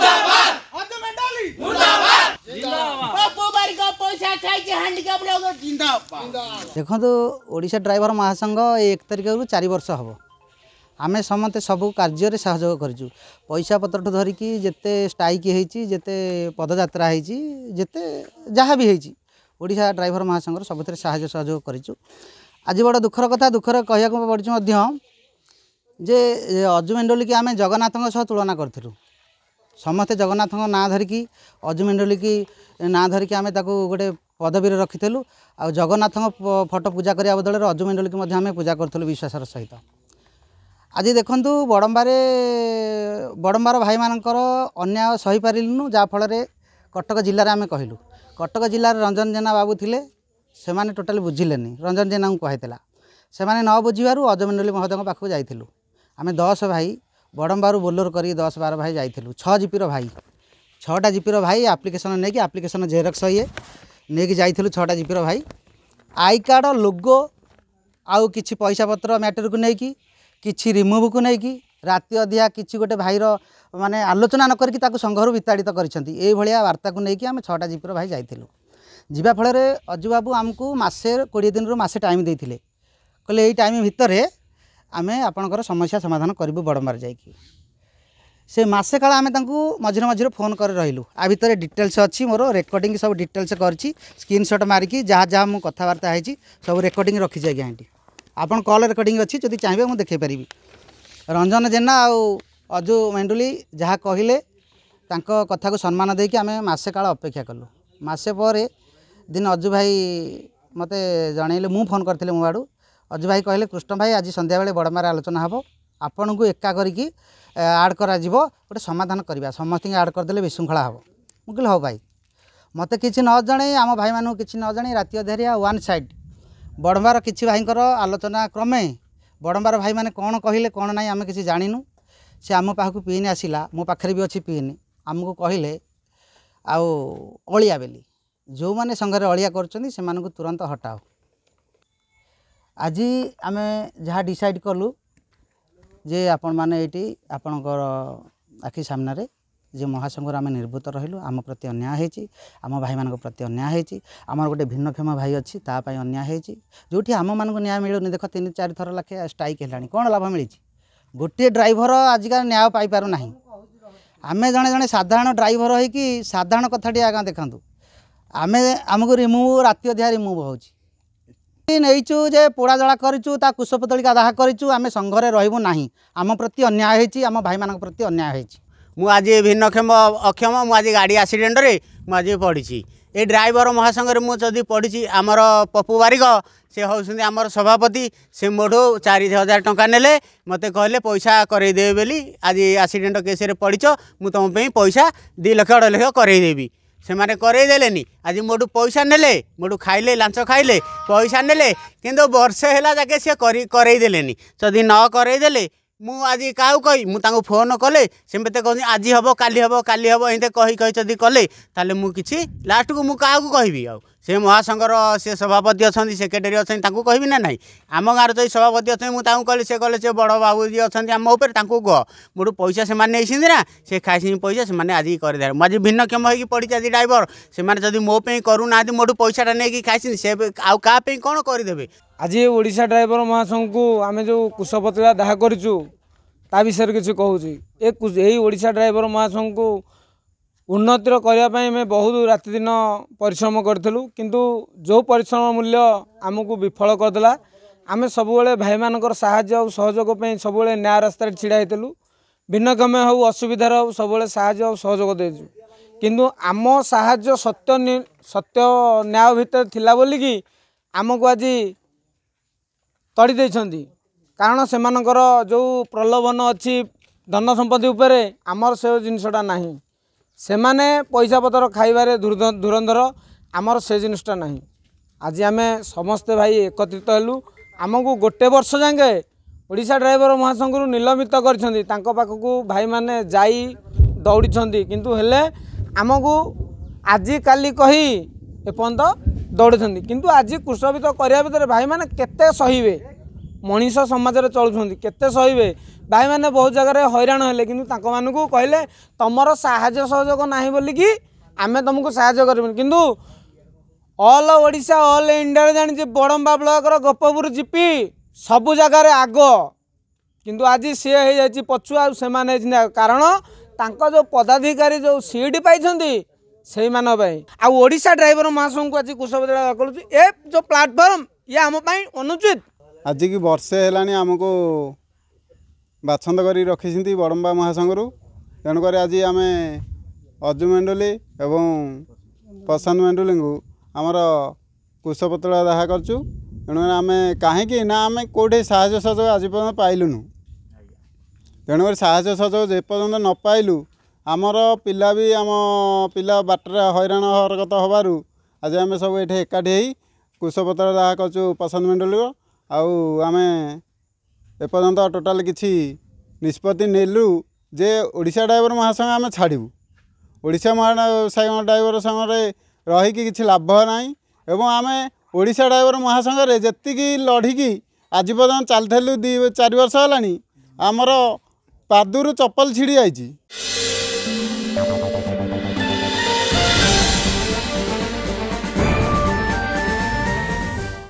मुर्दाबाद अजू मंडली मुर्दाबाद जिंदाबाद पप्पू बारी का पैसा खाई जे हैंडीकैप लोग जिंदाबाद। देखो ओडिशा ड्राइवर महासंघ 1 तारिख रु 4 वर्ष हम आमे समते सबू कार्य सहयोग करूँ पैसा पत्र धरिकी जिते स्ट्राइक होते पदयात्रा होते जहाँ भी होडिशा ड्राइवर महासंघ सब साहाय्य सहयोग करूँ। आज बड़ा दुखर कथा दुखर कहूँ पड़े जे अजू मेंडली की आम जगन्नाथ सह तुलना करूँ समस्ते जगन्नाथ ना धरिकी अजू मेंडली की ना धरिकी आम गोटे पदवी रखीलु आ जगन्नाथ फोटो पूजा करने बदल अजू मेंडली की आम पूजा करूँ विश्वासर सहित। आज देखु बड़म्बार भाई मानकर अन्याय सही पारिलुनु जहाँफल कटक जिले में आम कहलु कटक जिलार रंजन जेना बाबू थिले से माने टोटाली बुझिलेनी रंजन जेना को कहला से माने न बुझिबारु अजू मेंडली महोदय पाखु जाइथिलु आम 10 भाई बड़म्बारू बोलोर करी 10-12 भाई जाइथिलु 6 जीपीर भाई 6टा जीपीर भाई आप्लिकेसन नहीं कि आप्लिकेसन जेरक्स ये नहीं जाइथिलु 6टा जीपीर भाई आई कार्ड लोगो आउ किछि पैसा पत्र मैटर को लेकिन किछि रिमूव को लेकिन राति अधिया किछि गोटे भाईर माने आलोचना न करके ताकु संघर विताड़ित करिसेंती एई भलिया वार्ता को लेकिन आम 6टा जीपीर भाई जाइथिलु जीवा फल अजू बाबू आमको मसे 20 दिन मसे टाइम देते कहले यही टाइम भितर आम आपणकर समस्या समाधान करूँ बड़म्बार जाकि से मसे काल आम मझे मझे फोन कर रही आ भितर डिटेल्स अच्छी मोर रेकर्डिंग सब डिटेल्स करछि स्क्रीनशॉट मारिकी जहाँ जहाँ मुझे कथबार्ता है सब रेकर्डिंग रखी आज्ञा एटी आपन कॉल रेकर्डिंग अच्छी जब चाहिए मुझे देखी पारि रंजन जेना अजू मेंडुली जहाँ कहले कथा को सम्मान देकी आम मसे काल अपेक्षा कलु मसे पर दिन अजू भाई मते जनइले मु फोन करते मो आड़ू अजू भाई कहले कृष्ण भाई आज संध्या बेले बड़मार आलोचना हम आपन को एका करिकी आड करा जिवो गोटे समाधान करवा समस्त आड करदे विशृंखला हम मुझे हाँ भाई मत कि न जणे आम भाई मानू कि न जणे राति अधारिया वन साइड बड़म्बार किसी भाईंकर आलोचना क्रमे बड़म्बार भाई माने कौन कहले कौन ना आम किसी जानिनु से आम पाखु पीन आसला मो पाखे भी अच्छी पीन आमको कहले आलिया बेली जो मैंने संघरे अलिया कर तुरंत हटाओ आज आम जहाँ डिसाइड कलु जे आपण मैंने ये आपणकर आखि सामने जे महासंघर आम निर्भूत रहिलु आम प्रति अन्याय होती आम भाई मान प्रति अन्याय होती आमर गोटे भिन्नक्षम भाई अच्छी तापाई अन्याय होती जो आम मानक न्याय मिलूनी देख 3-4 थर लाखे स्ट्राइक है कौन लाभ मिली गोटे ड्राइवर आजिका न्याय पाइपार ना आम जड़े जड़े साधारण ड्राइवर होगी साधारण कथाटी आगे देखूँ आम आमको रिमूव राति अधिया रिमूव हो नहींचु जे पोड़ा जला करूँ कुशपुतलिका दाह करूँ आम संघरे रहबू ना आम प्रति अन्याय होती आम भाई मान प्रति अन्याय होती मुझे भिन्नक्षम अक्षम मुझे गाड़ी एक्सीडेंट रे मुझे पड़ी ए ड्राइवर महासंघ मुझे पढ़ी आमर पप्पू बारिक से होउछन्ति आमर सभापति से मोठू 4,000 टंका नेले मते कहले पैसा करईदेवे बोली आज एक्सीडेंट केस रे पड़ीच मु तुम पैसा 2 लाख 2.5 लाख करईदेवी से माने करईदेलेनी आज मोठू पैसा नेले मोठू खाइले लांच खाइले पैसा नेले किंतु वर्षे है जाके सी करईदेलेनी जदि न करईदेले मु आज क्या कही मुझे फोन कले से मत कह आज हम काली हम एंते कही कही कले ताले मु किछि लास्ट को मुझे क्या कहबी आ से महासंघर से सभापति अच्छा सेक्रेटरी अच्छा कहबी ना ना आम गाँव तो सभापति अच्छा मुझे कहली से कहले से बड़ बाबूजी अच्छा आम उपर कह मोटू पैसा से ना से खाई पैसा से आज करदे मुझे भिन्नक्षम होगी पड़ी आज ड्राइवर से जब मोपे करूना मोटू पैसा नहीं खाई से आउ क्या कौन करदे आज ओडिशा ड्राइवर महासंघ को आम जो कुशपुतलिका दाह करूँ ता विषय किसी कहूँ यही ओडिशा ड्राइवर महासंघ को उन्नतिर करने में बहुत राति दिन परिश्रम करूँ किंतु जो परिश्रम मूल्य आमको विफल करदेला आम सब भाई मानकर साहाय्य और सहयोग सब न्याय रास्ता छिड़ा होलु भिन्नक्षम हो असुविधार हो सब साहाय्य और सहयोग देचु किंतु आम साहाय्य सत्य न्याय भितर थिला बोलिकी आमको आज तड़ी देइछन्ति कारण से मानकर जो प्रलोभन अच्छी धन संपत्ति उपरे आमर से जिनसटा नहीं से माने पैसा पतर खाइबारे धुरंधर आमर से जिनसटा नहीं आज आम समस्ते भाई एकत्रित हेलु आमको गोटे वर्ष जाके ओडिशा ड्राइवर महासंघ निलंबित करछन्ति तांको पाखकु भाई माने जाई दौड़ी किंतु हेले आमको आज काली कही एपर्यंत दौड़े किंतु आज कुशबित करने भितर भाई माने केते सहीबे मनीष समाज रे चलुछन्ति केते सहीबे भाई मैंने बहुत जगह हैरान हेले कि कहले तुमर साहाय्य सहयोग ना बोलिकी आम तुमको साहाय्य कर किंतु ऑल ओडिशा ऑल इंडिया जानी बड़म्बा ब्लॉक गोपपुर जीपी सबु जगार आग किंतु आज सी हो पछुआ से कारण तांको जो पदाधिकारी जो सीट पाई से ओडिशा ड्राइवर महासंघ को आज कुशपतला करूँ ए जो प्लाटफर्म ये आम अनुचित आज की वर्षे है आमको बाछंद कर रखी बड़म्बा महासंघ तेणुक आज आम अजु मेंडली एवं प्रशांत मेंडली को आमर कुशपतला दाह करूँ तेणु आम कहीं ना आम कौटे साहय सहयोग आज पर्यटन पाइलुनु तेणुक साहय सहयोग जेपर्यंत न पाइलु आमर पिला भी आम पिला बाटर हैरान हरकत हबारू आज आम सब ये एकाठी कुशपतला दाह करूँ प्रशांत मेंडली आउ आम एपर्यंत टोटाल किसी निष्पत्ति नेलु जे ओडिशा ड्राइवर महासंघ आम छाड़ू ओडिशा ड्राइवर संघ रहीकि किसी लाभ ना एवं आम ओडिशा ड्राइवर महासंघ जी लड़िकी आज पर्यटन चलू 4 वर्ष है आमर पादुरु चप्पल छिड़ी जाइए।